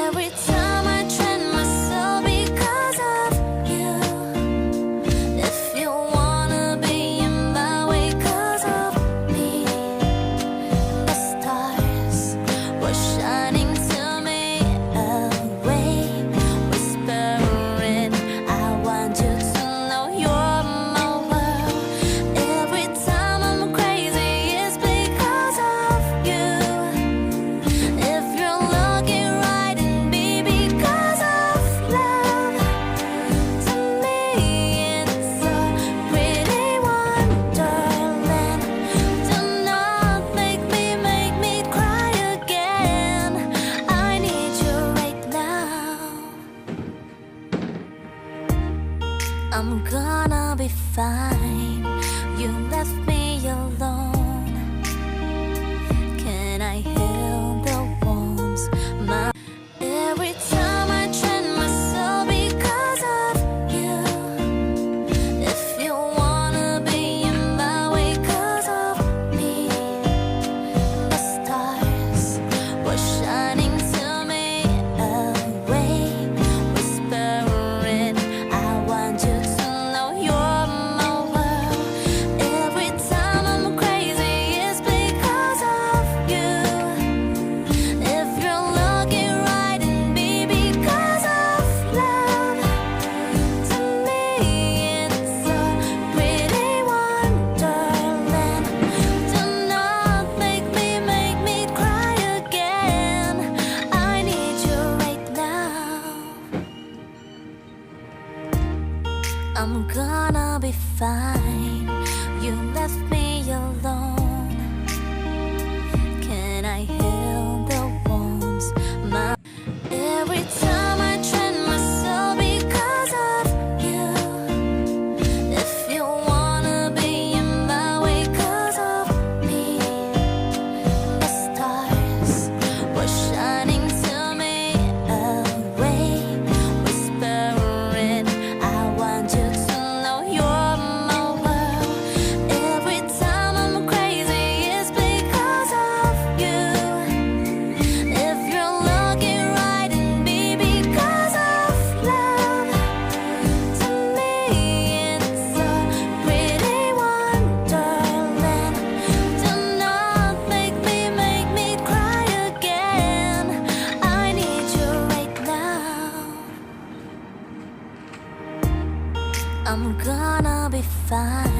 Every time I train myself because of you. If you wanna be in my way 'cause of me, the stars were shining to me away, whispering, I want you to know you're my world. Every time I'm crazy, it's because of you. If you're looking right in me because of love, to me it's a pretty wonderland. Do not make me cry again. I need you right now. I'm gonna be fine. You left me alone. Can I heal the wounds? Every time I train myself because of you. If you wanna be in my way 'cause of me, the stars were shining to me away, whispering, I want you to know you're my world. Every time I'm crazy, it's because of you. If you're looking right in me because of love, to me it's a pretty wonderland. Do not make me cry again. I need you right now. I'm gonna be fine. You left me alone. Can I heal the wounds? Every time I train myself because of you. If you wanna be in my way 'cause of me, the stars were shining to me away, whispering, I want you to know you're my world. Every time I'm crazy, it's because of you. If you're looking right in me because of love, to me it's a pretty wonderland. Do not make me cry again. I need you right now. I'm gonna be fine.